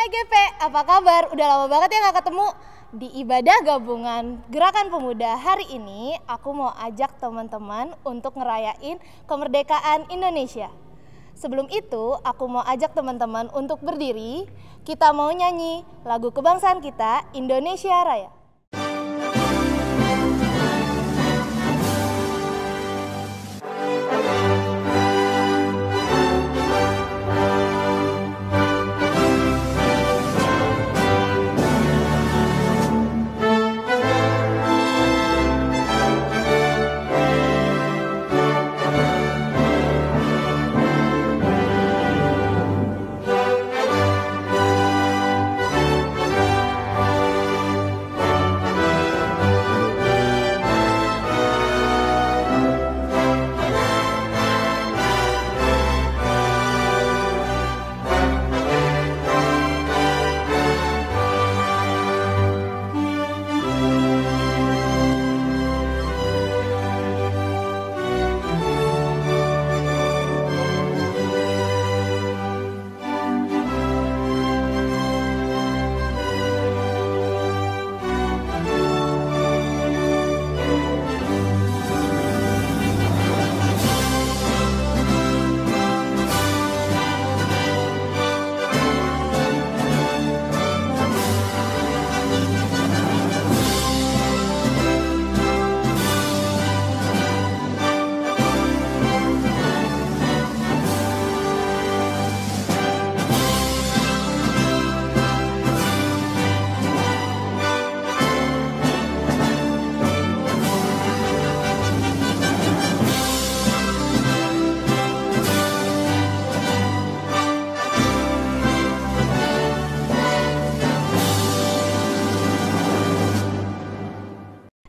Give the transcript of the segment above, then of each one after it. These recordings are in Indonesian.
GP, apa kabar? Udah lama banget ya gak ketemu. Di ibadah gabungan Gerakan Pemuda hari ini, aku mau ajak teman-teman untuk ngerayain kemerdekaan Indonesia. Sebelum itu, aku mau ajak teman-teman untuk berdiri. Kita mau nyanyi lagu kebangsaan kita, Indonesia Raya.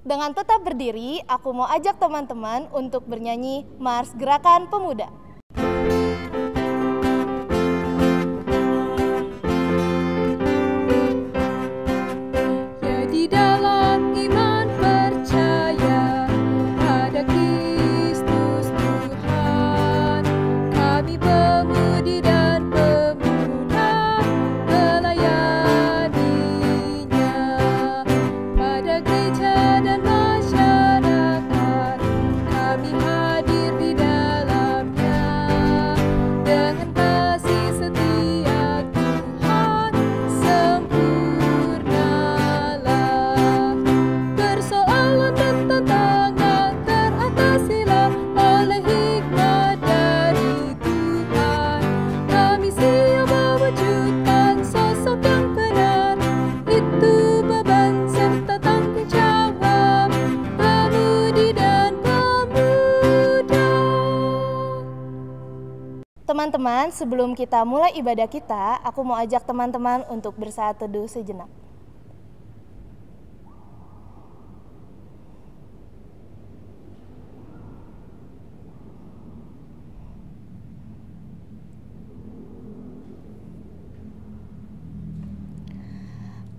Dengan tetap berdiri, aku mau ajak teman-teman untuk bernyanyi Mars Gerakan Pemuda. Ya, di dalam iman percaya pada Kristus Tuhan, kami pemudi dan pemuda melayaninya pada gereja dan masyarakat. Kami hadir di dalamnya dengan kasih setia Tuhan sempurnalah. Persoalan dan tantangan teratasilah oleh hikmat dari Tuhan. Kami siap mewujudkan sosok yang benar. Itu beban serta tanggung jawab pemudi dan pemuda. Teman-teman, sebelum kita mulai ibadah kita, aku mau ajak teman-teman untuk bersaat teduh sejenak.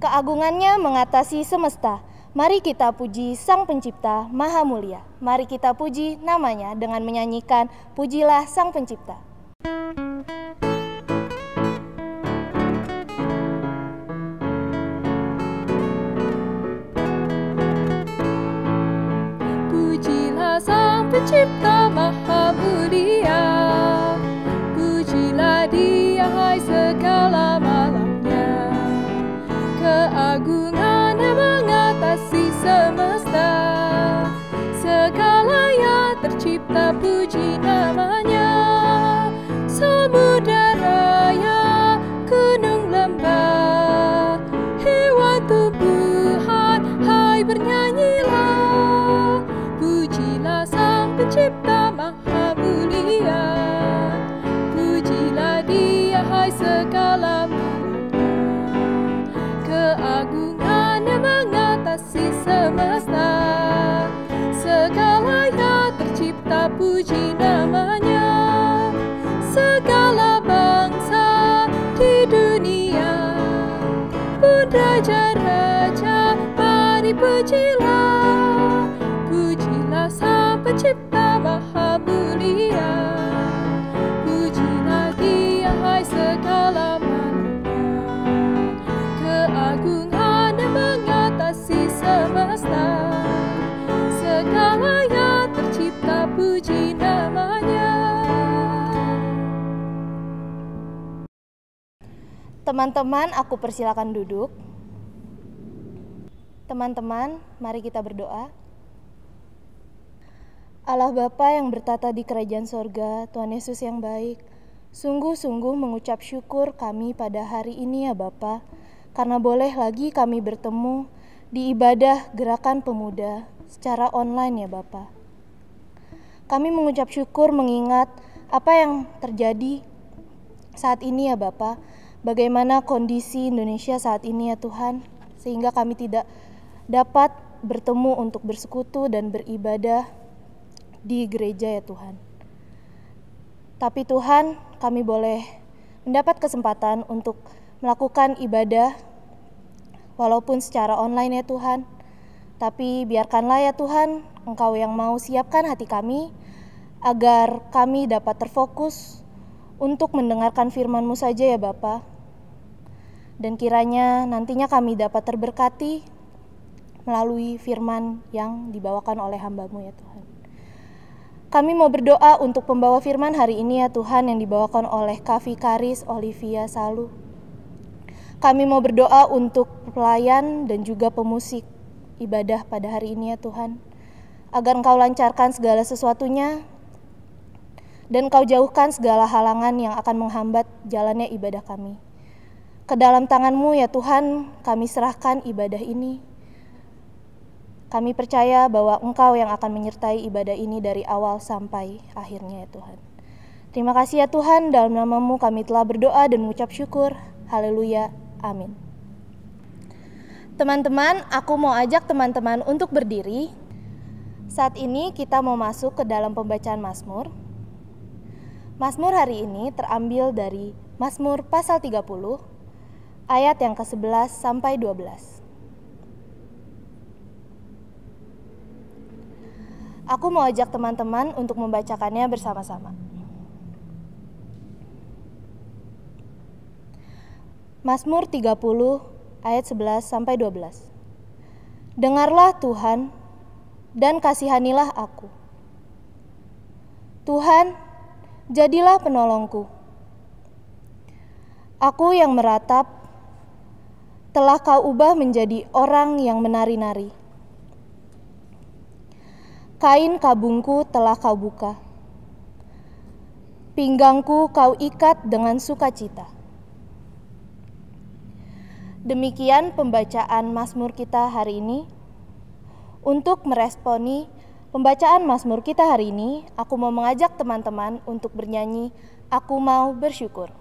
Keagungannya mengatasi semesta. Mari kita puji Sang Pencipta Maha Mulia. Mari kita puji namanya dengan menyanyikan Pujilah Sang Pencipta. Pujilah Sang Pencipta Maha Mulia, pujilah Dia hai segala malaknya. Keagungannya mengatasi semesta, segalanya tercipta puji namanya. Samudara raya, gunung lembah, hewan tumbuhan, hai bernyanyilah. Pujilah Sang Pencipta Maha Mulia, pujilah Dia hai segala malaknya. Keagungannya mengatasi semesta, segalanya tercipta puji namanya. Segala bangsa di dunia pun raja-raja, mari pujilah. Pujilah Sang Pencipta Maha Mulia, pujilah Dia hai segala malaknya. Teman-teman, aku persilakan duduk. Teman-teman, mari kita berdoa. Allah Bapa yang bertata di kerajaan sorga, Tuhan Yesus yang baik, sungguh-sungguh mengucap syukur kami pada hari ini ya Bapa, karena boleh lagi kami bertemu di ibadah Gerakan Pemuda secara online ya Bapa. Kami mengucap syukur mengingat apa yang terjadi saat ini ya Bapa, bagaimana kondisi Indonesia saat ini ya Tuhan, sehingga kami tidak dapat bertemu untuk bersekutu dan beribadah di gereja ya Tuhan. Tapi Tuhan, kami boleh mendapat kesempatan untuk melakukan ibadah walaupun secara online ya Tuhan. Tapi biarkanlah ya Tuhan, Engkau yang mau siapkan hati kami agar kami dapat terfokus untuk mendengarkan firman-Mu saja ya Bapa. Dan kiranya nantinya kami dapat terberkati melalui firman yang dibawakan oleh hamba-Mu ya Tuhan. Kami mau berdoa untuk pembawa firman hari ini ya Tuhan yang dibawakan oleh Kak Vikaris Olivia Salu. Kami mau berdoa untuk pelayan dan juga pemusik ibadah pada hari ini ya Tuhan. Agar Engkau lancarkan segala sesuatunya dan Engkau jauhkan segala halangan yang akan menghambat jalannya ibadah kami. Ke dalam tangan-Mu ya Tuhan, kami serahkan ibadah ini. Kami percaya bahwa Engkau yang akan menyertai ibadah ini dari awal sampai akhirnya ya Tuhan. Terima kasih ya Tuhan, dalam nama-Mu kami telah berdoa dan mengucap syukur. Haleluya, amin. Teman-teman, aku mau ajak teman-teman untuk berdiri. Saat ini kita mau masuk ke dalam pembacaan Mazmur. Mazmur hari ini terambil dari Mazmur pasal 30, ayat yang ke-11 sampai 12. Aku mau ajak teman-teman untuk membacakannya bersama-sama. Mazmur 30 ayat 11 sampai 12. Dengarlah Tuhan dan kasihanilah aku. Tuhan, jadilah penolongku. Aku yang meratap telah Kau ubah menjadi orang yang menari-nari. Kain kabungku telah Kau buka. Pinggangku Kau ikat dengan sukacita. Demikian pembacaan Mazmur kita hari ini. Untuk meresponi pembacaan Mazmur kita hari ini, aku mau mengajak teman-teman untuk bernyanyi Aku Mau Bersyukur.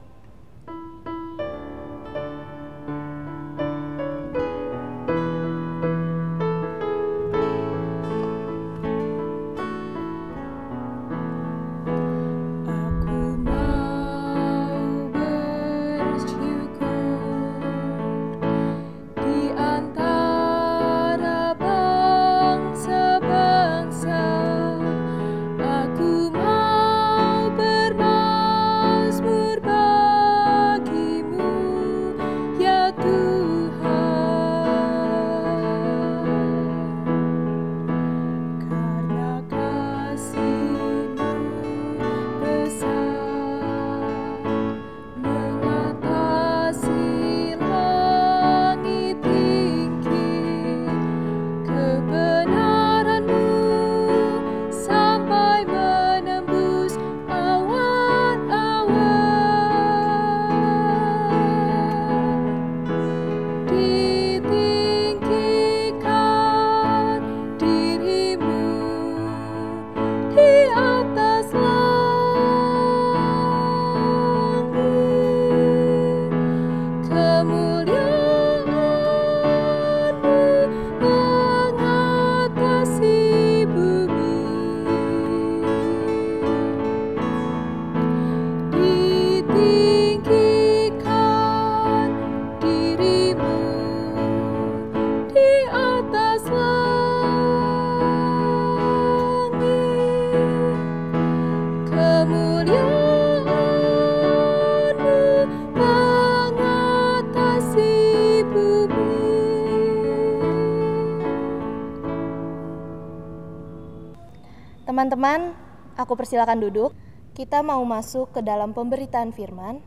Teman-teman, aku persilakan duduk. Kita mau masuk ke dalam pemberitaan firman.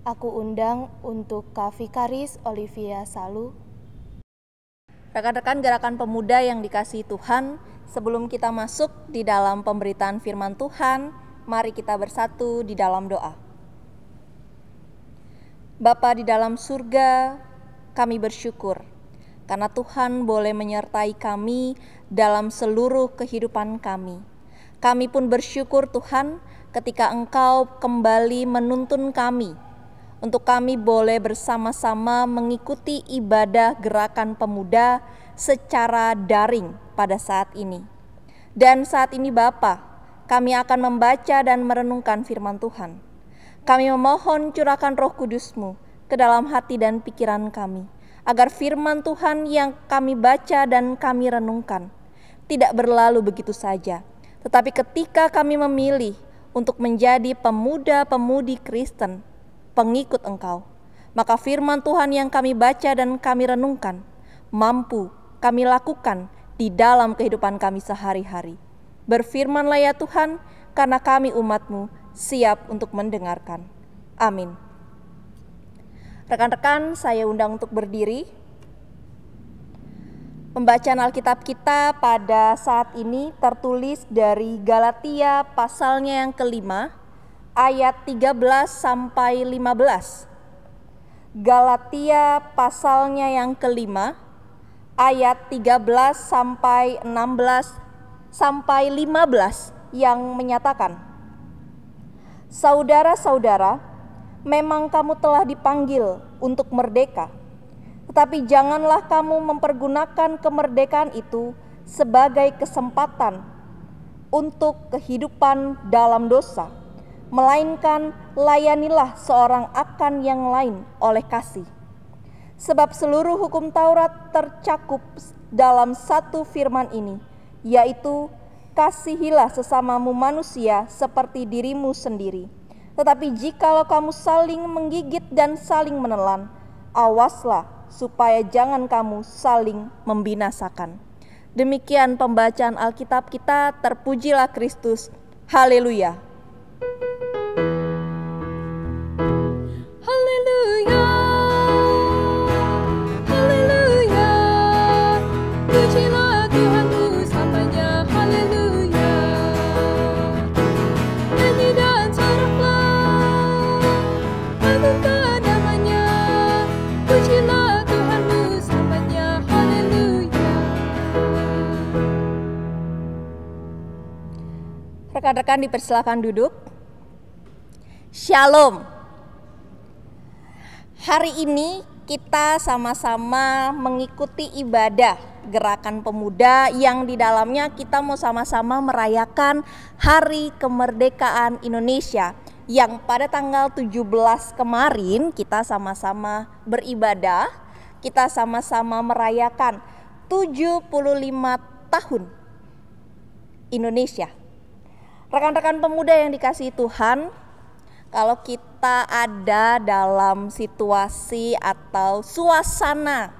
Aku undang untuk Kak Vikaris Olivia Salu. Rekan-rekan Gerakan Pemuda yang dikasihi Tuhan, sebelum kita masuk di dalam pemberitaan firman Tuhan, mari kita bersatu di dalam doa. Bapa di dalam surga, kami bersyukur karena Tuhan boleh menyertai kami dalam seluruh kehidupan kami. Kami pun bersyukur Tuhan ketika Engkau kembali menuntun kami untuk kami boleh bersama-sama mengikuti ibadah Gerakan Pemuda secara daring pada saat ini. Dan saat ini Bapa, kami akan membaca dan merenungkan firman Tuhan. Kami memohon curahkan Roh Kudus-Mu ke dalam hati dan pikiran kami, agar firman Tuhan yang kami baca dan kami renungkan tidak berlalu begitu saja, tetapi ketika kami memilih untuk menjadi pemuda-pemudi Kristen, pengikut Engkau, maka firman Tuhan yang kami baca dan kami renungkan mampu kami lakukan di dalam kehidupan kami sehari-hari. Berfirmanlah ya Tuhan, karena kami umat-Mu siap untuk mendengarkan. Amin. Rekan-rekan, saya undang untuk berdiri. Pembacaan Alkitab kita pada saat ini tertulis dari Galatia pasalnya yang kelima, ayat 13 sampai 15. Galatia pasalnya yang kelima, ayat 13 sampai 16 sampai 15 yang menyatakan, "Saudara-saudara, memang kamu telah dipanggil untuk merdeka, tetapi janganlah kamu mempergunakan kemerdekaan itu sebagai kesempatan untuk kehidupan dalam dosa, melainkan layanilah seorang akan yang lain oleh kasih. Sebab seluruh hukum Taurat tercakup dalam satu firman ini, yaitu kasihilah sesamamu manusia seperti dirimu sendiri. Tetapi jikalau kamu saling menggigit dan saling menelan, awaslah supaya jangan kamu saling membinasakan." Demikian pembacaan Alkitab kita. Terpujilah Kristus. Haleluya. Haleluya, haleluya, pujilah Tuhanku selamanya, haleluya. Nyanyi dan soraklah, agungkan namanya, pujilah Tuhanmu selamanya, haleluya. Rekan-rekan dipersilakan duduk. Shalom. Hari ini kita sama-sama mengikuti ibadah Gerakan Pemuda yang di dalamnya kita mau sama-sama merayakan Hari Kemerdekaan Indonesia yang pada tanggal 17 kemarin kita sama-sama beribadah, kita sama-sama merayakan 75 tahun Indonesia. Rekan-rekan pemuda yang dikasihi Tuhan, kalau kita ada dalam situasi atau suasana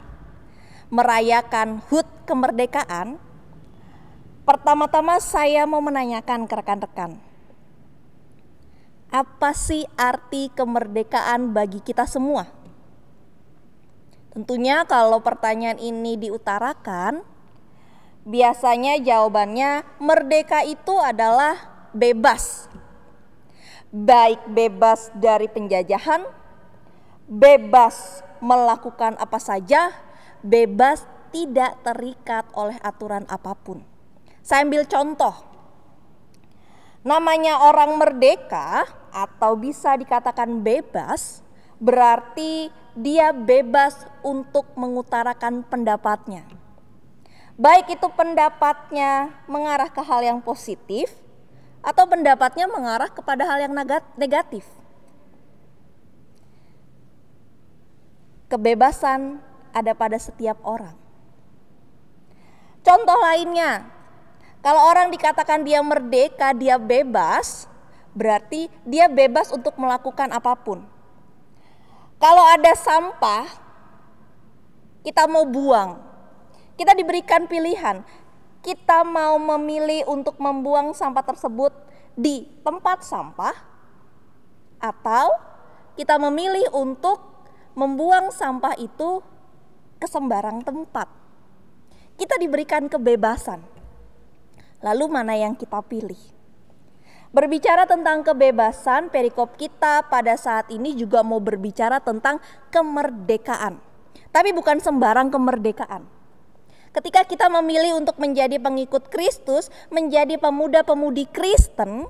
merayakan HUT kemerdekaan, pertama-tama saya mau menanyakan ke rekan-rekan, apa sih arti kemerdekaan bagi kita semua? Tentunya kalau pertanyaan ini diutarakan, biasanya jawabannya merdeka itu adalah bebas. Baik bebas dari penjajahan, bebas melakukan apa saja, bebas tidak terikat oleh aturan apapun. Saya ambil contoh. Namanya orang merdeka atau bisa dikatakan bebas, berarti dia bebas untuk mengutarakan pendapatnya. Baik itu pendapatnya mengarah ke hal yang positif, atau pendapatnya mengarah kepada hal yang negatif. Kebebasan ada pada setiap orang. Contoh lainnya, kalau orang dikatakan dia merdeka, dia bebas, berarti dia bebas untuk melakukan apapun. Kalau ada sampah, kita mau buang, kita diberikan pilihan. Kita mau memilih untuk membuang sampah tersebut di tempat sampah atau kita memilih untuk membuang sampah itu ke sembarang tempat. Kita diberikan kebebasan. Lalu mana yang kita pilih? Berbicara tentang kebebasan, perikop kita pada saat ini juga mau berbicara tentang kemerdekaan. Tapi bukan sembarang kemerdekaan. Ketika kita memilih untuk menjadi pengikut Kristus, menjadi pemuda-pemudi Kristen,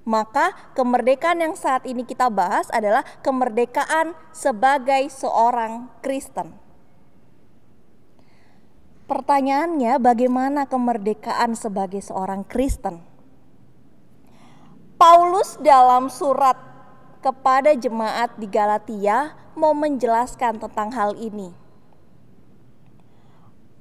maka kemerdekaan yang saat ini kita bahas adalah kemerdekaan sebagai seorang Kristen. Pertanyaannya, bagaimana kemerdekaan sebagai seorang Kristen? Paulus dalam surat kepada jemaat di Galatia mau menjelaskan tentang hal ini.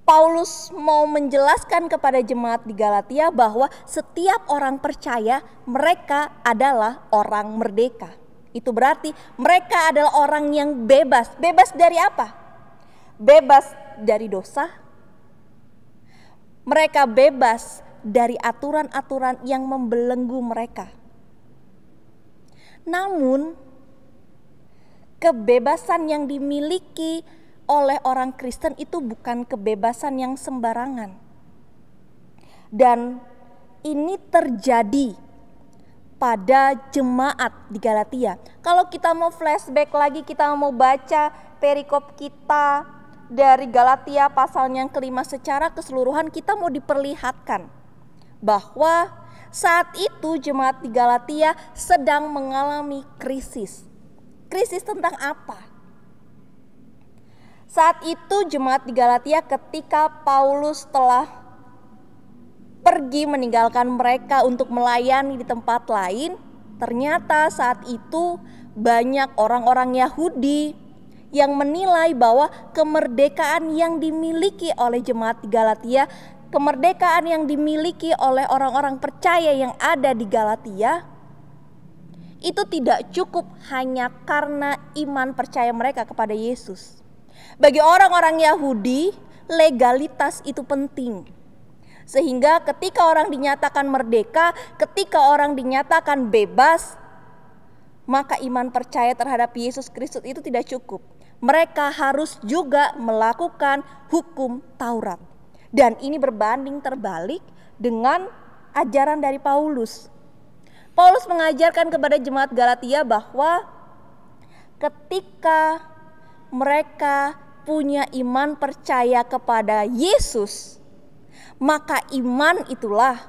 Paulus mau menjelaskan kepada jemaat di Galatia bahwa setiap orang percaya mereka adalah orang merdeka. Itu berarti mereka adalah orang yang bebas. Bebas dari apa? Bebas dari dosa. Mereka bebas dari aturan-aturan yang membelenggu mereka. Namun, kebebasan yang dimiliki oleh orang Kristen itu bukan kebebasan yang sembarangan. Dan ini terjadi pada jemaat di Galatia. Kalau kita mau flashback lagi, kita mau baca perikop kita dari Galatia pasal yang kelima secara keseluruhan, kita mau diperlihatkan bahwa saat itu jemaat di Galatia sedang mengalami krisis. Krisis tentang apa? Saat itu jemaat di Galatia ketika Paulus telah pergi meninggalkan mereka untuk melayani di tempat lain, ternyata saat itu banyak orang-orang Yahudi yang menilai bahwa kemerdekaan yang dimiliki oleh jemaat di Galatia, kemerdekaan yang dimiliki oleh orang-orang percaya yang ada di Galatia, itu tidak cukup hanya karena iman percaya mereka kepada Yesus. Bagi orang-orang Yahudi, legalitas itu penting. Sehingga ketika orang dinyatakan merdeka, ketika orang dinyatakan bebas, maka iman percaya terhadap Yesus Kristus itu tidak cukup. Mereka harus juga melakukan hukum Taurat. Dan ini berbanding terbalik dengan ajaran dari Paulus. Paulus mengajarkan kepada jemaat Galatia bahwa ketika mereka punya iman percaya kepada Yesus, maka iman itulah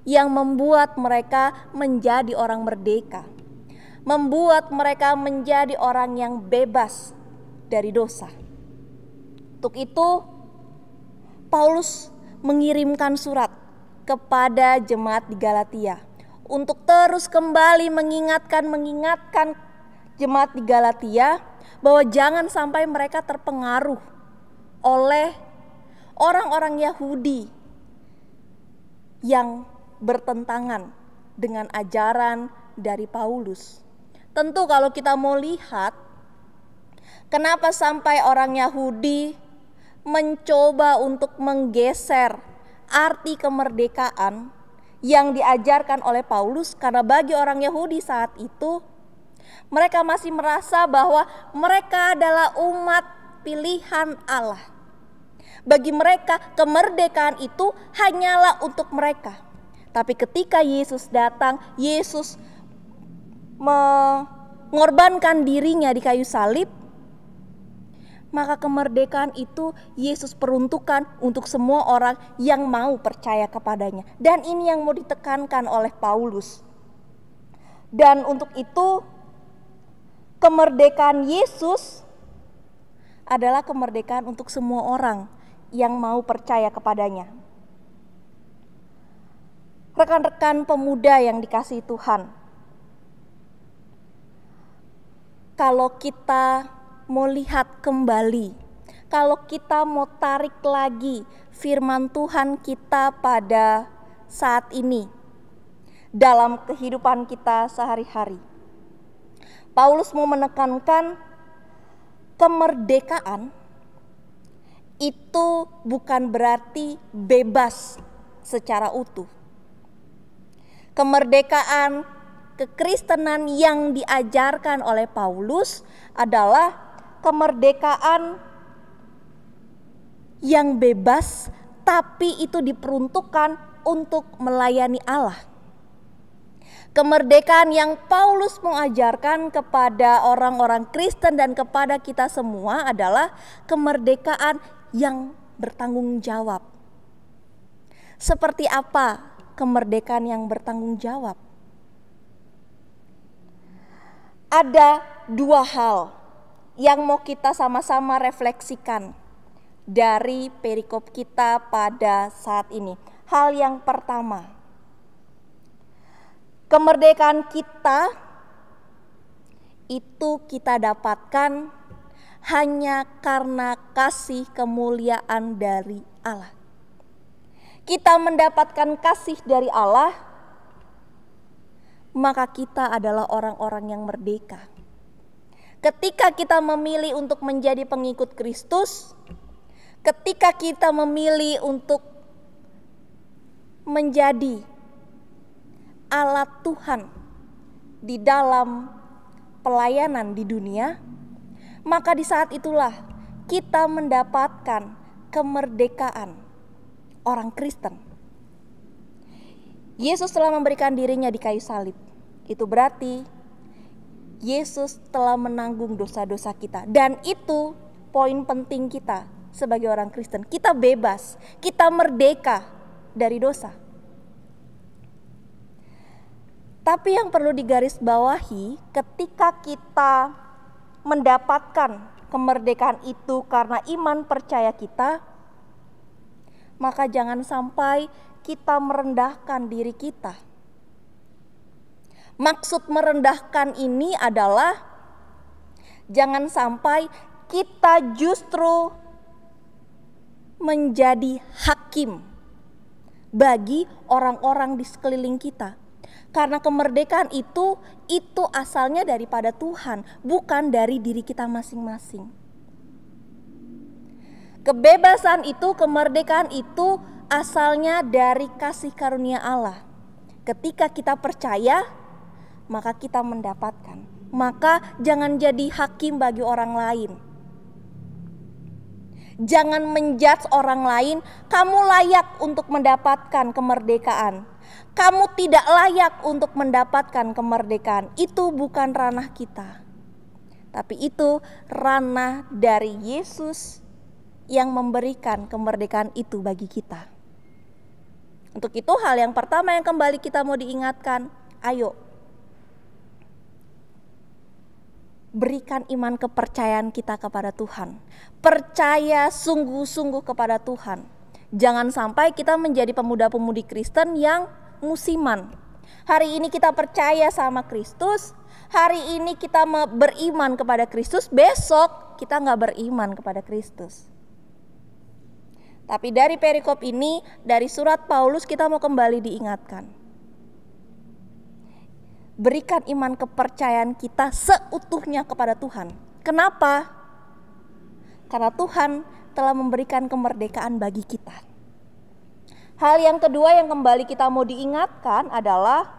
yang membuat mereka menjadi orang merdeka, membuat mereka menjadi orang yang bebas dari dosa. Untuk itu Paulus mengirimkan surat kepada jemaat di Galatia untuk terus kembali mengingatkan jemaat di Galatia bahwa jangan sampai mereka terpengaruh oleh orang-orang Yahudi yang bertentangan dengan ajaran dari Paulus. Tentu kalau kita mau lihat kenapa sampai orang Yahudi mencoba untuk menggeser arti kemerdekaan yang diajarkan oleh Paulus, karena bagi orang Yahudi saat itu mereka masih merasa bahwa mereka adalah umat pilihan Allah. Bagi mereka kemerdekaan itu hanyalah untuk mereka. Tapi ketika Yesus datang, Yesus mengorbankan dirinya di kayu salib, maka kemerdekaan itu Yesus peruntukkan untuk semua orang yang mau percaya kepadanya. Dan ini yang mau ditekankan oleh Paulus. Dan untuk itu kemerdekaan Yesus adalah kemerdekaan untuk semua orang yang mau percaya kepadanya. Rekan-rekan pemuda yang dikasihi Tuhan, kalau kita mau lihat kembali, kalau kita mau tarik lagi firman Tuhan kita pada saat ini dalam kehidupan kita sehari-hari, Paulus mau menekankan kemerdekaan itu bukan berarti bebas secara utuh. Kemerdekaan kekristenan yang diajarkan oleh Paulus adalah kemerdekaan yang bebas, tapi itu diperuntukkan untuk melayani Allah. Kemerdekaan yang Paulus mengajarkan kepada orang-orang Kristen dan kepada kita semua adalah kemerdekaan yang bertanggung jawab. Seperti apa kemerdekaan yang bertanggung jawab? Ada dua hal yang mau kita sama-sama refleksikan dari perikop kita pada saat ini. Hal yang pertama, kemerdekaan kita itu kita dapatkan hanya karena kasih kemuliaan dari Allah. Kita mendapatkan kasih dari Allah, maka kita adalah orang-orang yang merdeka. Ketika kita memilih untuk menjadi pengikut Kristus, ketika kita memilih untuk menjadi alat Tuhan di dalam pelayanan di dunia, maka di saat itulah kita mendapatkan kemerdekaan orang Kristen. Yesus telah memberikan dirinya di kayu salib. Itu berarti Yesus telah menanggung dosa-dosa kita, dan itu poin penting kita sebagai orang Kristen. Kita bebas, kita merdeka dari dosa. Tapi yang perlu digarisbawahi, ketika kita mendapatkan kemerdekaan itu karena iman percaya kita, maka jangan sampai kita merendahkan diri kita. Maksud merendahkan ini adalah jangan sampai kita justru menjadi hakim bagi orang-orang di sekeliling kita. Karena kemerdekaan itu asalnya daripada Tuhan, bukan dari diri kita masing-masing. Kebebasan itu, kemerdekaan itu asalnya dari kasih karunia Allah. Ketika kita percaya, maka kita mendapatkan. Maka jangan jadi hakim bagi orang lain. Jangan menjudge orang lain, kamu layak untuk mendapatkan kemerdekaan. Kamu tidak layak untuk mendapatkan kemerdekaan. Itu bukan ranah kita. Tapi itu ranah dari Yesus yang memberikan kemerdekaan itu bagi kita. Untuk itu hal yang pertama yang kembali kita mau diingatkan, ayo berikan iman kepercayaan kita kepada Tuhan. Percaya sungguh-sungguh kepada Tuhan. Jangan sampai kita menjadi pemuda-pemudi Kristen yang musiman. Hari ini kita percaya sama Kristus, hari ini kita beriman kepada Kristus, besok kita gak beriman kepada Kristus. Tapi dari perikop ini, dari surat Paulus kita mau kembali diingatkan. Berikan iman kepercayaan kita seutuhnya kepada Tuhan. Kenapa? Karena Tuhan telah memberikan kemerdekaan bagi kita. Hal yang kedua yang kembali kita mau diingatkan adalah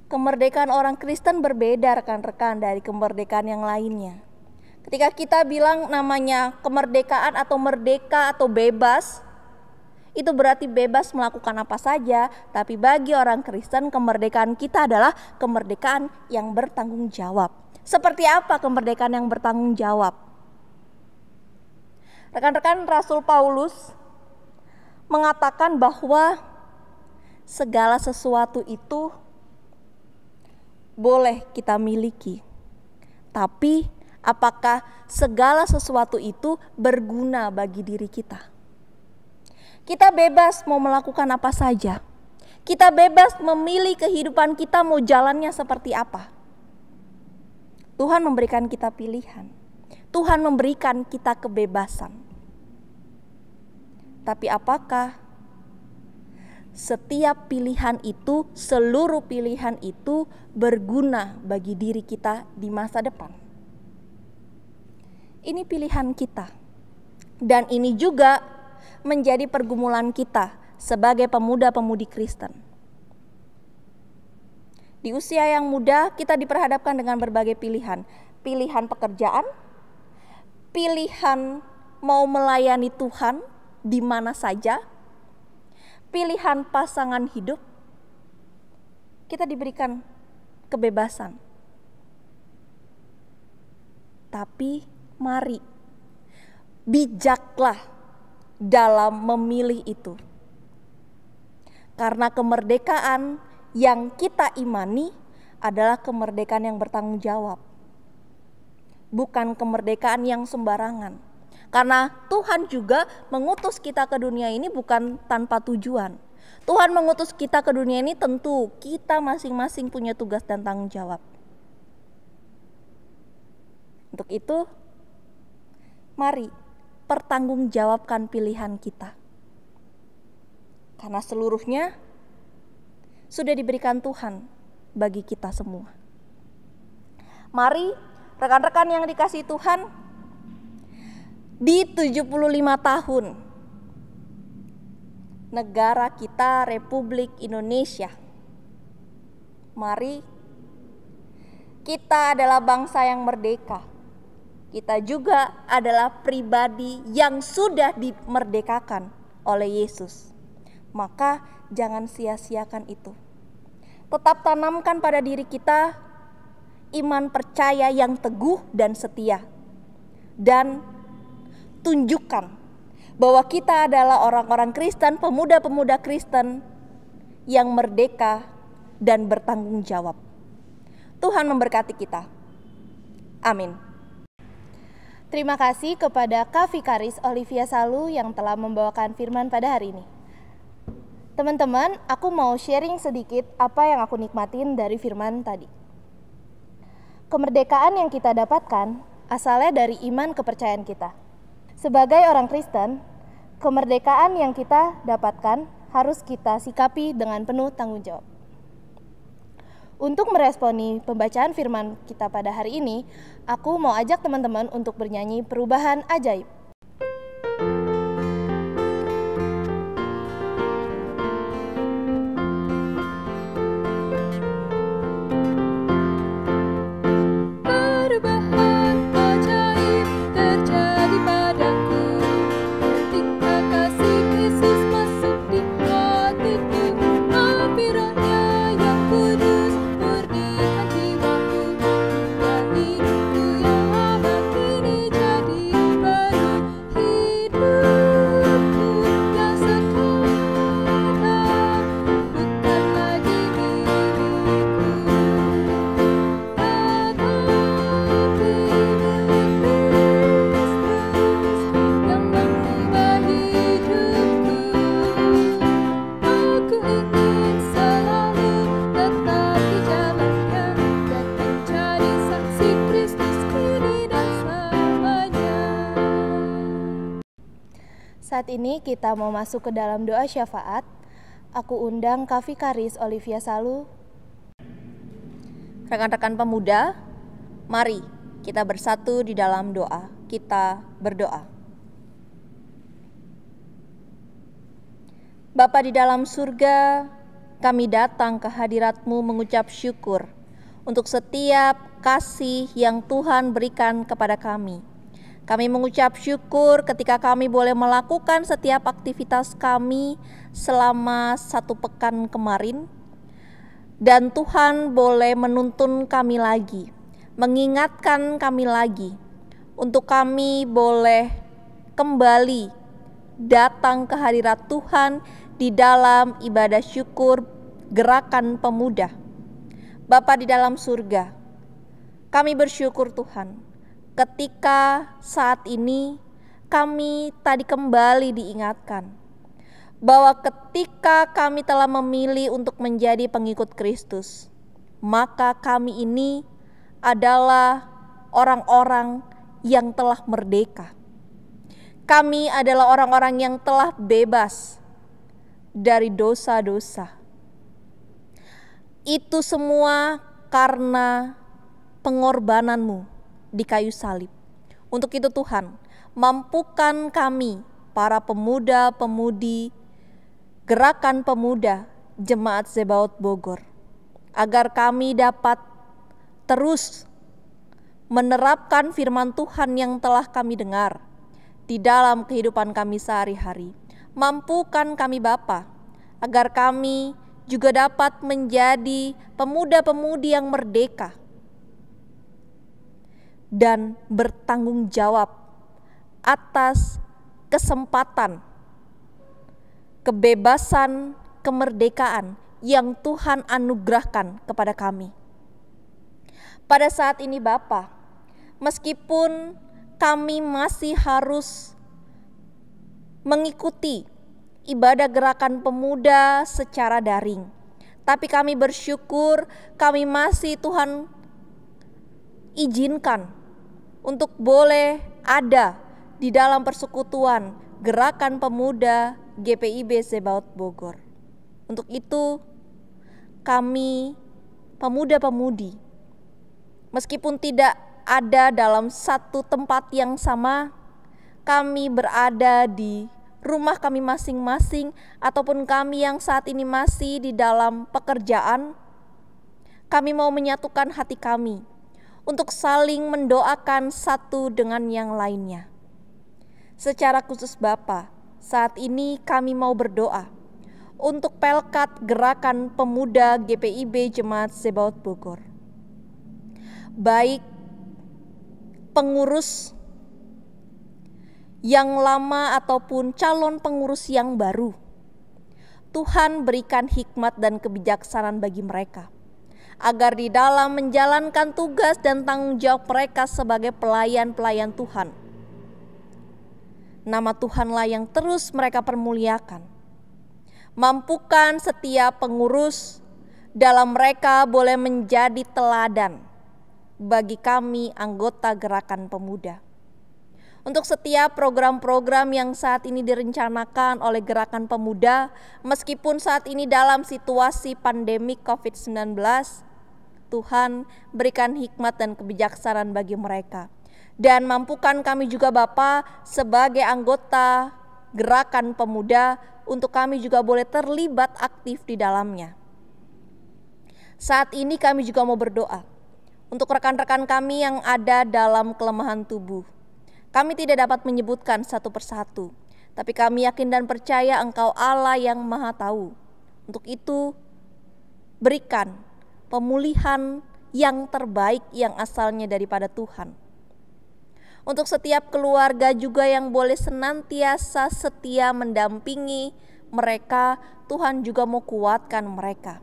kemerdekaan orang Kristen berbeda rekan-rekan dari kemerdekaan yang lainnya. Ketika kita bilang namanya kemerdekaan atau merdeka atau bebas, itu berarti bebas melakukan apa saja. Tapi bagi orang Kristen kemerdekaan kita adalah kemerdekaan yang bertanggung jawab. Seperti apa kemerdekaan yang bertanggung jawab? Rekan-rekan, Rasul Paulus mengatakan bahwa segala sesuatu itu boleh kita miliki. Tapi apakah segala sesuatu itu berguna bagi diri kita? Kita bebas mau melakukan apa saja. Kita bebas memilih kehidupan kita mau jalannya seperti apa. Tuhan memberikan kita pilihan. Tuhan memberikan kita kebebasan. Tapi apakah setiap pilihan itu, seluruh pilihan itu berguna bagi diri kita di masa depan? Ini pilihan kita. Dan ini juga menjadi pergumulan kita sebagai pemuda-pemudi Kristen. Di usia yang muda kita diperhadapkan dengan berbagai pilihan. Pilihan pekerjaan, pilihan mau melayani Tuhan di mana saja, pilihan pasangan hidup. Kita diberikan kebebasan. Tapi mari bijaklah dalam memilih itu. Karena kemerdekaan yang kita imani adalah kemerdekaan yang bertanggung jawab. Bukan kemerdekaan yang sembarangan. Karena Tuhan juga mengutus kita ke dunia ini bukan tanpa tujuan. Tuhan mengutus kita ke dunia ini tentu kita masing-masing punya tugas dan tanggung jawab. Untuk itu, mari pertanggungjawabkan pilihan kita. Karena seluruhnya sudah diberikan Tuhan bagi kita semua. Mari rekan-rekan yang dikasihi Tuhan, di 75 tahun negara kita Republik Indonesia, mari kita adalah bangsa yang merdeka. Kita juga adalah pribadi yang sudah dimerdekakan oleh Yesus. Maka jangan sia-siakan itu. Tetap tanamkan pada diri kita iman percaya yang teguh dan setia. Dan tunjukkan bahwa kita adalah orang-orang Kristen, pemuda-pemuda Kristen yang merdeka dan bertanggung jawab. Tuhan memberkati kita. Amin. Terima kasih kepada Kak Vikaris Olivia Salu yang telah membawakan firman pada hari ini. Teman-teman, aku mau sharing sedikit apa yang aku nikmatin dari firman tadi. Kemerdekaan yang kita dapatkan asalnya dari iman kepercayaan kita. Sebagai orang Kristen, kemerdekaan yang kita dapatkan harus kita sikapi dengan penuh tanggung jawab. Untuk meresponi pembacaan firman kita pada hari ini, aku mau ajak teman-teman untuk bernyanyi Perubahan Ajaib. Saat ini kita mau masuk ke dalam doa syafaat. Aku undang Kak Vikaris Olivia Salu. Rekan-rekan pemuda, mari kita bersatu di dalam doa. Kita berdoa. Bapa di dalam surga, kami datang ke hadirat-Mu mengucap syukur untuk setiap kasih yang Tuhan berikan kepada kami. Kami mengucap syukur ketika kami boleh melakukan setiap aktivitas kami selama 1 pekan kemarin. Dan Tuhan boleh menuntun kami lagi, mengingatkan kami lagi, untuk kami boleh kembali datang ke hadirat Tuhan di dalam ibadah syukur Gerakan Pemuda. Bapa di dalam surga, kami bersyukur Tuhan, ketika saat ini kami tadi kembali diingatkan bahwa ketika kami telah memilih untuk menjadi pengikut Kristus, maka kami ini adalah orang-orang yang telah merdeka. Kami adalah orang-orang yang telah bebas dari dosa-dosa. Itu semua karena pengorbanan-Mu di kayu salib. Untuk itu Tuhan, mampukan kami, para pemuda-pemudi Gerakan Pemuda Jemaat Zebaot Bogor, agar kami dapat terus menerapkan firman Tuhan yang telah kami dengar di dalam kehidupan kami sehari-hari. Mampukan kami Bapa, agar kami juga dapat menjadi pemuda-pemudi yang merdeka dan bertanggung jawab atas kesempatan, kebebasan, kemerdekaan yang Tuhan anugerahkan kepada kami. Pada saat ini Bapa, meskipun kami masih harus mengikuti ibadah gerakan pemuda secara daring, tapi kami bersyukur kami masih Tuhan izinkan untuk boleh ada di dalam persekutuan gerakan pemuda GPIB Zebaot Bogor. Untuk itu kami pemuda-pemudi, meskipun tidak ada dalam satu tempat yang sama, kami berada di rumah kami masing-masing, ataupun kami yang saat ini masih di dalam pekerjaan, kami mau menyatukan hati kami untuk saling mendoakan satu dengan yang lainnya. Secara khusus Bapa, saat ini kami mau berdoa untuk Pelkat Gerakan Pemuda GPIB Jemaat Zebaot Bogor. Baik pengurus yang lama ataupun calon pengurus yang baru, Tuhan berikan hikmat dan kebijaksanaan bagi mereka, agar di dalam menjalankan tugas dan tanggung jawab mereka sebagai pelayan-pelayan Tuhan, nama Tuhanlah yang terus mereka permuliakan. Mampukan setiap pengurus dalam mereka boleh menjadi teladan bagi kami anggota Gerakan Pemuda. Untuk setiap program-program yang saat ini direncanakan oleh Gerakan Pemuda, meskipun saat ini dalam situasi pandemi COVID-19, Tuhan berikan hikmat dan kebijaksanaan bagi mereka. Dan mampukan kami juga Bapa sebagai anggota Gerakan Pemuda untuk kami juga boleh terlibat aktif di dalamnya. Saat ini kami juga mau berdoa untuk rekan-rekan kami yang ada dalam kelemahan tubuh. Kami tidak dapat menyebutkan satu persatu, tapi kami yakin dan percaya Engkau Allah yang Maha Tahu. Untuk itu, berikan pemulihan yang terbaik yang asalnya daripada Tuhan. Untuk setiap keluarga juga yang boleh senantiasa setia mendampingi mereka, Tuhan juga mau kuatkan mereka.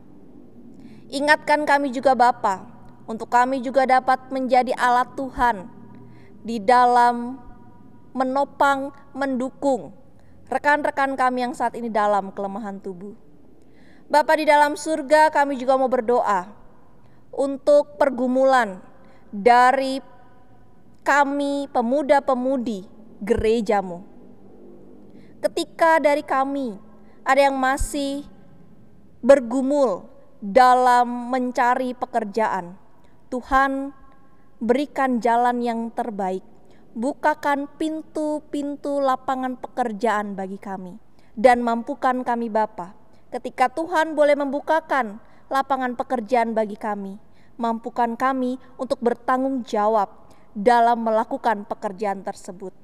Ingatkan kami juga Bapa, untuk kami juga dapat menjadi alat Tuhan di dalam menopang, mendukung rekan-rekan kami yang saat ini dalam kelemahan tubuh. Bapa di dalam surga, kami juga mau berdoa untuk pergumulan dari kami pemuda-pemudi gerejamu. Ketika dari kami ada yang masih bergumul dalam mencari pekerjaan, Tuhan berikan jalan yang terbaik. Bukakan pintu-pintu lapangan pekerjaan bagi kami. Dan mampukan kami Bapa, ketika Tuhan boleh membukakan lapangan pekerjaan bagi kami, mampukan kami untuk bertanggung jawab dalam melakukan pekerjaan tersebut.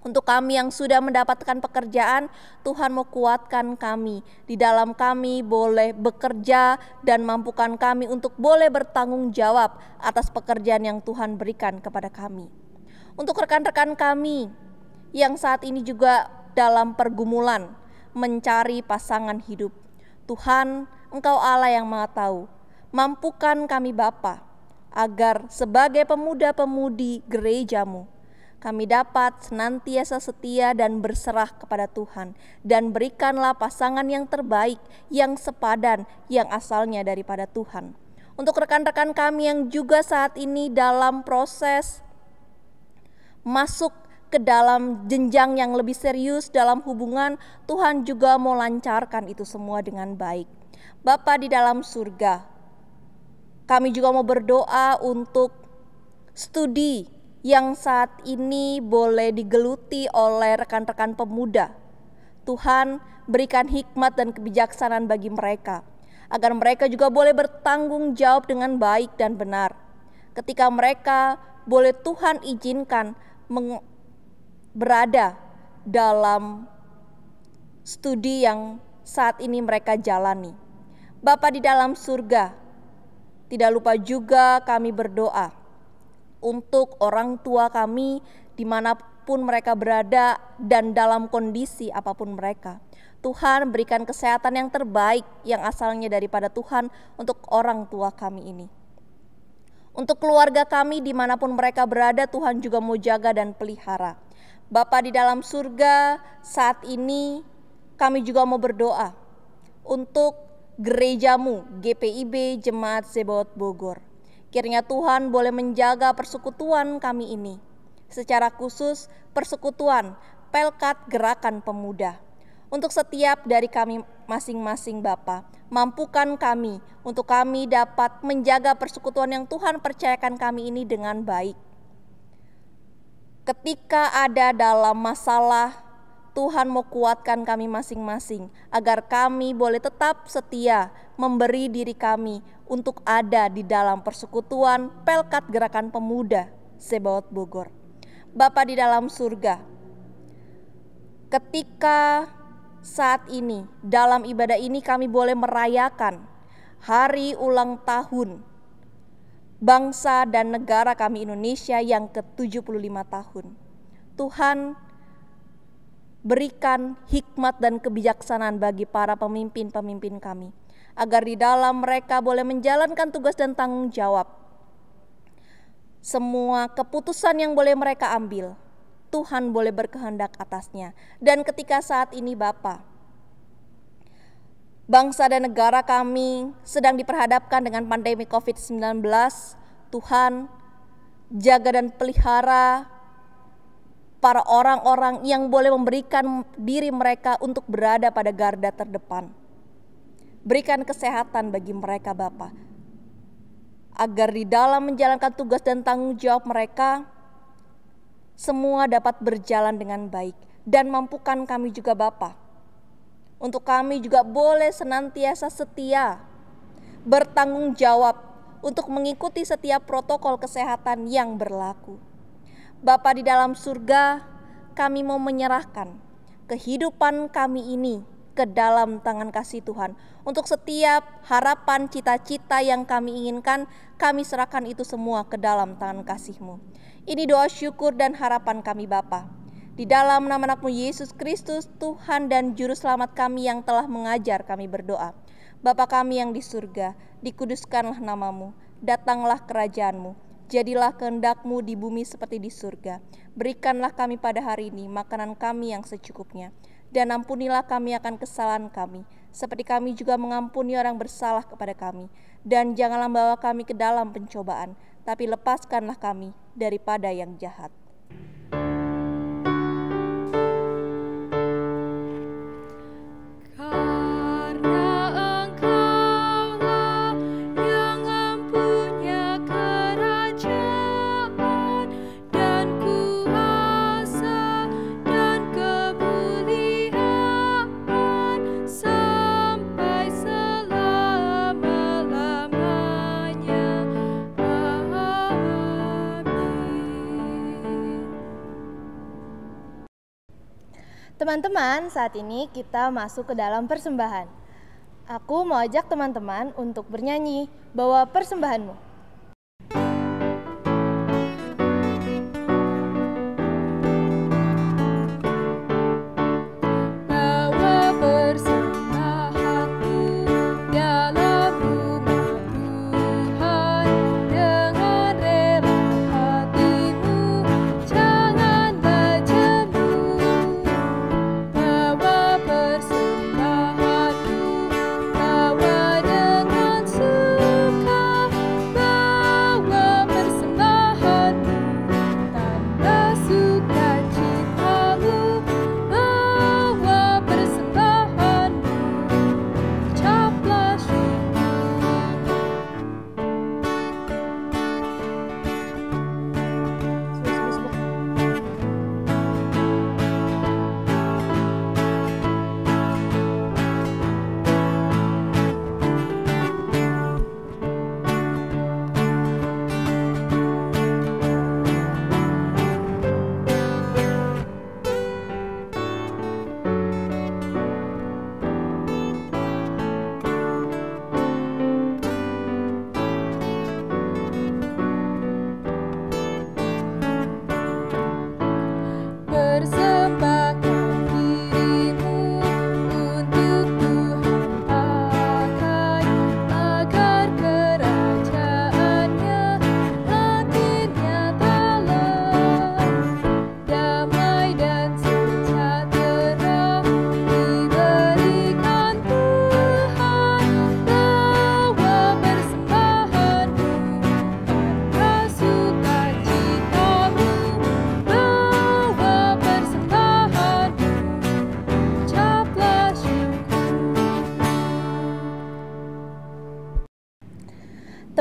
Untuk kami yang sudah mendapatkan pekerjaan, Tuhan mau kuatkan kami. Di dalam kami boleh bekerja dan mampukan kami untuk boleh bertanggung jawab atas pekerjaan yang Tuhan berikan kepada kami. Untuk rekan-rekan kami yang saat ini juga dalam pergumulan mencari pasangan hidup, Tuhan, Engkau Allah yang Maha Tahu. Mampukan kami Bapa, agar sebagai pemuda-pemudi gerejamu, kami dapat senantiasa setia dan berserah kepada Tuhan. Dan berikanlah pasangan yang terbaik, yang sepadan, yang asalnya daripada Tuhan. Untuk rekan-rekan kami yang juga saat ini dalam proses masuk ke dalam jenjang yang lebih serius dalam hubungan, Tuhan juga mau lancarkan itu semua dengan baik. Bapa di dalam surga, kami juga mau berdoa untuk studi yang saat ini boleh digeluti oleh rekan-rekan pemuda. Tuhan berikan hikmat dan kebijaksanaan bagi mereka, agar mereka juga boleh bertanggung jawab dengan baik dan benar. Ketika mereka boleh Tuhan izinkan berada dalam studi yang saat ini mereka jalani. Bapa di dalam surga, tidak lupa juga kami berdoa untuk orang tua kami dimanapun mereka berada dan dalam kondisi apapun mereka. Tuhan berikan kesehatan yang terbaik yang asalnya daripada Tuhan untuk orang tua kami ini. Untuk keluarga kami dimanapun mereka berada, Tuhan juga mau jaga dan pelihara. Bapa di dalam surga, saat ini kami juga mau berdoa untuk gerejamu GPIB Jemaat Zebaot Bogor. Kiranya Tuhan boleh menjaga persekutuan kami ini, secara khusus persekutuan Pelkat Gerakan Pemuda. Untuk setiap dari kami masing-masing Bapa, mampukan kami untuk kami dapat menjaga persekutuan yang Tuhan percayakan kami ini dengan baik. Ketika ada dalam masalah, Tuhan mau kuatkan kami masing-masing agar kami boleh tetap setia memberi diri kami untuk ada di dalam persekutuan Pelkat Gerakan Pemuda Zebaot Bogor. Bapa di dalam surga, ketika saat ini dalam ibadah ini kami boleh merayakan hari ulang tahun bangsa dan negara kami Indonesia yang ke-75 tahun. Tuhan berikan hikmat dan kebijaksanaan bagi para pemimpin-pemimpin kami, agar di dalam mereka boleh menjalankan tugas dan tanggung jawab. Semua keputusan yang boleh mereka ambil, Tuhan boleh berkehendak atasnya. Dan ketika saat ini Bapa, bangsa dan negara kami sedang diperhadapkan dengan pandemi COVID-19, Tuhan jaga dan pelihara para orang-orang yang boleh memberikan diri mereka untuk berada pada garda terdepan. Berikan kesehatan bagi mereka Bapa, agar di dalam menjalankan tugas dan tanggung jawab mereka, semua dapat berjalan dengan baik. Dan mampukan kami juga Bapa, untuk kami juga boleh senantiasa setia, bertanggung jawab untuk mengikuti setiap protokol kesehatan yang berlaku. Bapa di dalam surga, kami mau menyerahkan kehidupan kami ini ke dalam tangan kasih Tuhan. Untuk setiap harapan, cita-cita yang kami inginkan, kami serahkan itu semua ke dalam tangan kasih-Mu. Ini doa syukur dan harapan kami Bapa. Di dalam nama anak-Mu Yesus Kristus, Tuhan dan Juru Selamat kami yang telah mengajar kami berdoa. Bapa kami yang di surga, dikuduskanlah nama-Mu, datanglah kerajaan-Mu, jadilah kehendak-Mu di bumi seperti di surga. Berikanlah kami pada hari ini makanan kami yang secukupnya, dan ampunilah kami akan kesalahan kami, seperti kami juga mengampuni orang bersalah kepada kami. Dan janganlah membawa kami ke dalam pencobaan, tapi lepaskanlah kami daripada yang jahat. Teman-teman, saat ini kita masuk ke dalam persembahan. Aku mau ajak teman-teman untuk bernyanyi Bawa Persembahanmu. Bawa dengan suka.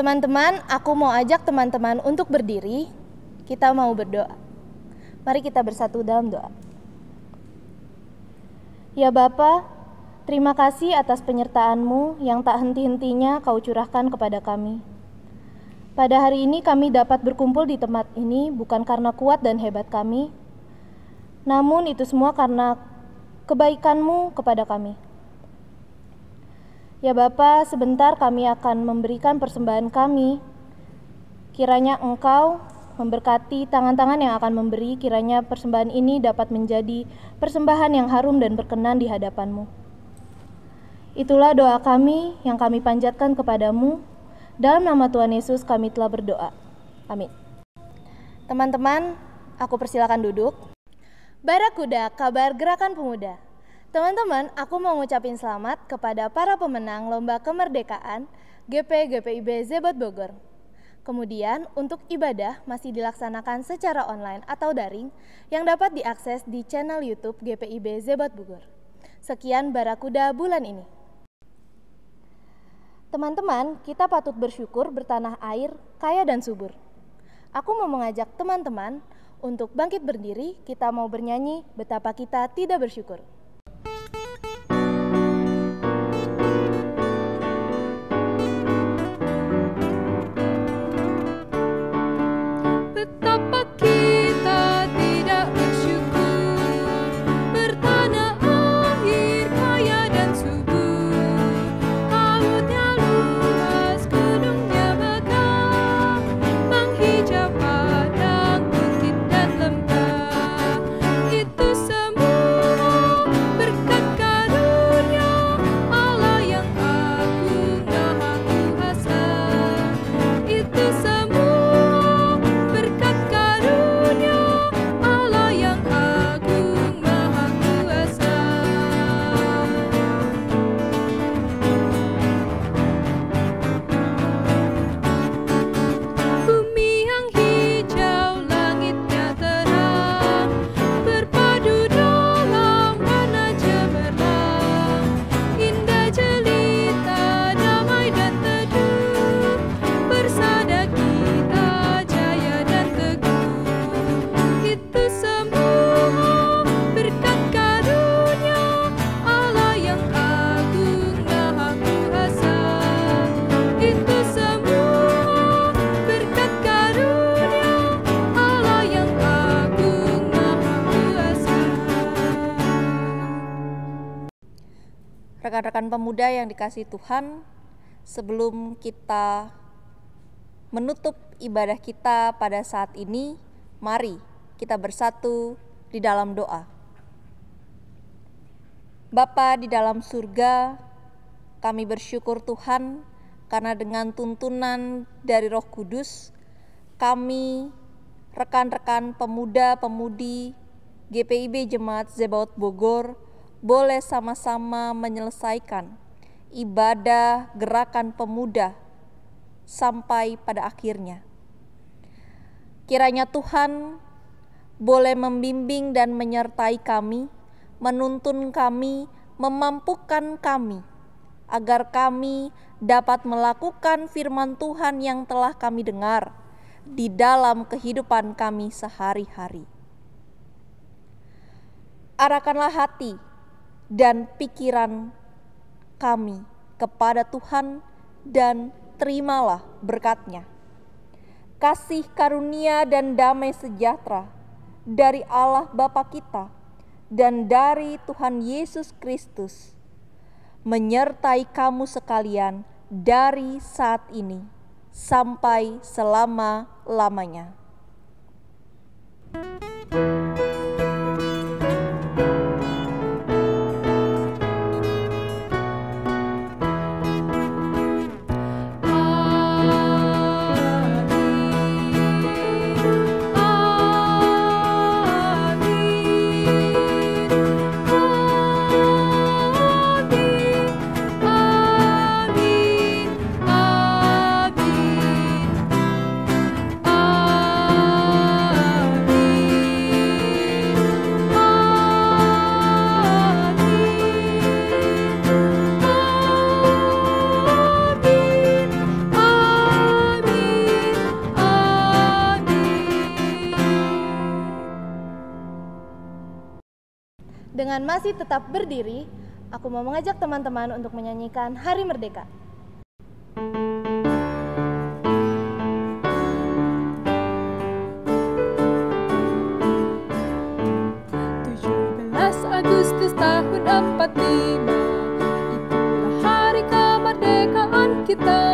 Teman-teman, aku mau ajak teman-teman untuk berdiri. Kita mau berdoa. Mari kita bersatu dalam doa. Ya Bapa, terima kasih atas penyertaan-Mu yang tak henti-hentinya Kau curahkan kepada kami. Pada hari ini kami dapat berkumpul di tempat ini bukan karena kuat dan hebat kami, namun itu semua karena kebaikan-Mu kepada kami. Ya Bapa, sebentar kami akan memberikan persembahan kami. Kiranya Engkau memberkati tangan-tangan yang akan memberi, kiranya persembahan ini dapat menjadi persembahan yang harum dan berkenan di hadapan-Mu. Itulah doa kami yang kami panjatkan kepadamu. Dalam nama Tuhan Yesus kami telah berdoa. Amin. Teman-teman, aku persilakan duduk. Barakuda, kabar Gerakan Pemuda. Teman-teman, aku mau ngucapin selamat kepada para pemenang Lomba Kemerdekaan GP/GPIB Zebot Bogor. Kemudian, untuk ibadah masih dilaksanakan secara online atau daring yang dapat diakses di channel YouTube GPIB Zebot Bogor. Sekian Barakuda bulan ini. Teman-teman, kita patut bersyukur bertanah air kaya dan subur. Aku mau mengajak teman-teman untuk bangkit berdiri, kita mau bernyanyi betapa kita tidak bersyukur. Betapa kita tidak bersyukur, bertanah air kaya dan subur. Lautnya luas, gunungnya megah, menghijau padang, bukit dan lembah. Itu semua berkat karunia Allah yang agung maha kuasa. Itu semua berkat karunia Allah yang agung maha kuasa. Bumi yang hijau, langitnya terang, berpadu dalam warna cemerlang. Indah jelita, damai dan teduh, bersada kita jaya dan teguh. Itu semua berkat karunia Allah yang agung maha kuasa. Itu semua berkat karunia Allah yang agung maha kuasa. Rekan-rekan pemuda yang dikasihi Tuhan, sebelum kita menutup ibadah kita pada saat ini, mari kita bersatu di dalam doa. Bapa di dalam surga, kami bersyukur Tuhan karena dengan tuntunan dari Roh Kudus, kami rekan-rekan pemuda-pemudi GPIB Jemaat Zebaot Bogor boleh sama-sama menyelesaikan ibadah gerakan pemuda sampai pada akhirnya. Kiranya Tuhan boleh membimbing dan menyertai kami, menuntun kami, memampukan kami, agar kami dapat melakukan firman Tuhan yang telah kami dengar di dalam kehidupan kami sehari-hari. Arahkanlah hati dan pikiran kami kepada Tuhan dan terimalah berkat-Nya. Kasih karunia dan damai sejahtera dari Allah Bapa kita dan dari Tuhan Yesus Kristus menyertai kamu sekalian dari saat ini sampai selama-lamanya. Amin. Dengan masih tetap berdiri, aku mau mengajak teman-teman untuk menyanyikan Hari Merdeka. Agustus tahun 45, itulah hari kemerdekaan kita.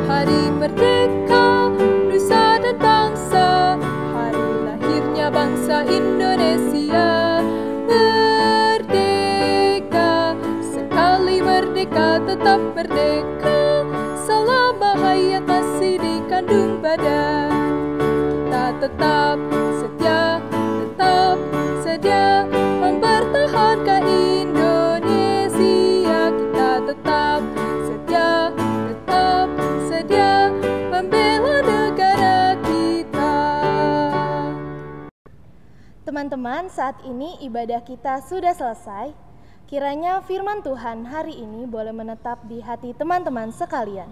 Hari merdeka, nusa dan bangsa, hari lahirnya bangsa Indonesia. Merdeka, sekali merdeka tetap merdeka, selama hayat masih dikandung badan. Kita tetap setia, mempertahankan Indonesia. Kita tetap sedia membela negara kita. Teman-teman, saat ini ibadah kita sudah selesai. Kiranya firman Tuhan hari ini boleh menetap di hati teman-teman sekalian.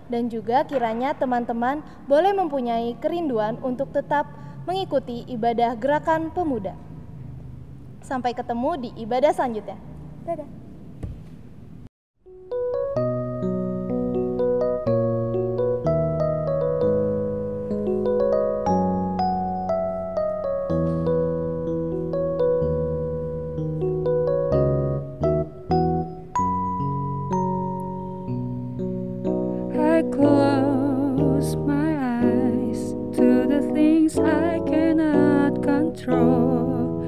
Dan juga kiranya teman-teman boleh mempunyai kerinduan untuk tetap mengikuti ibadah Gerakan Pemuda. Sampai ketemu di ibadah selanjutnya. Dadah. I close my eyes to the things I cannot control.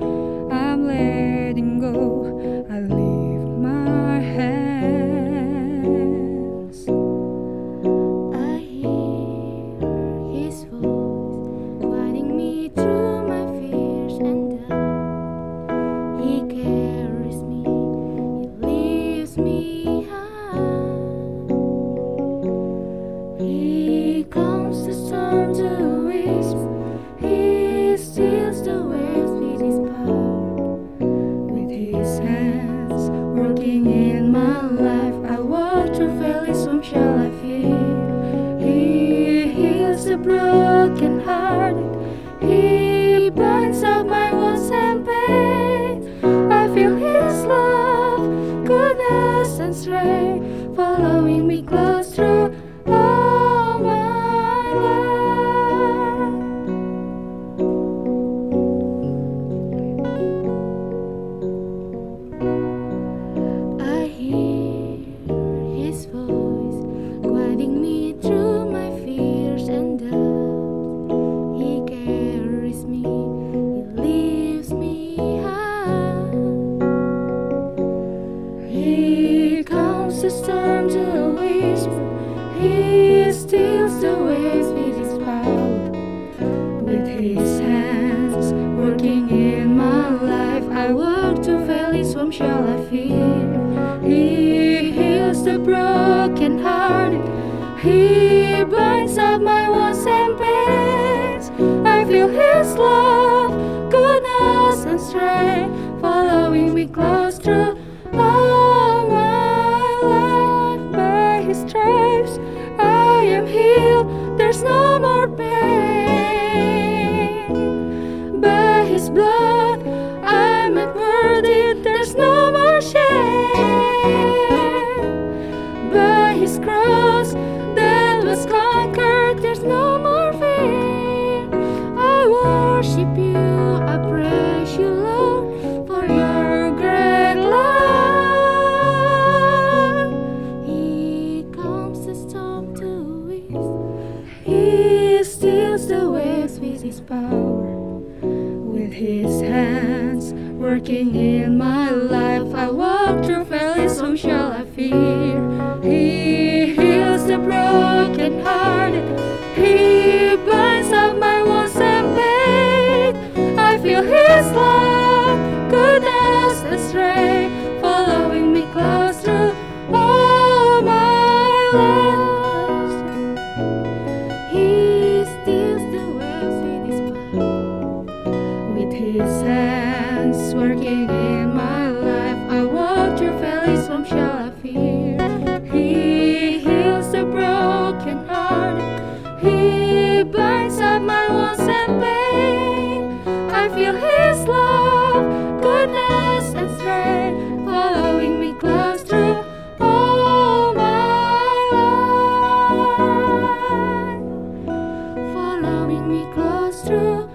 I'm letting go, I leave my hands. I hear his voice guiding me through my fears and doubt. He carries me, he lifts me high. He calms the storm to whisper, he stills the waves with his power. With his hands working in my life, I walk through valleys, whom shall I fear? He heals the broken hearted, he binds up my wounds and pain. I feel his love, goodness and strength, following me close through all my life. I hear his voice guiding me through my fears and doubts. He carries me, he lifts me high. He calms the storm to a whisper, he stills the waves with his power. With his hands working in my life, I walk through valleys, whom shall I fear? He heals the broken hearted, he binds up my wounds and pains. I feel his love, goodness and strength, following me close through all my life. By his stripes I am healed, there's no more pain. By his blood I'm made worthy, there's no more shame. By his cross death was conquered, there's no more fear. I worship you, I praise you, Lord, for your great love. He calms the storm to whisper, he stills the waves with his power. With his hands working in my life, I walk through valleys, whom shall I fear? He heals the broken hearted, he binds up my wounds and pain. I feel his love, goodness and strength, following me close through all my life. He stills the waves with his power. With his hands working in my life, I walk through valleys, whom shall I fear? He heals the broken hearted, he binds up my wounds and pain. I feel his love, goodness astray, following me close through all my life, following me close through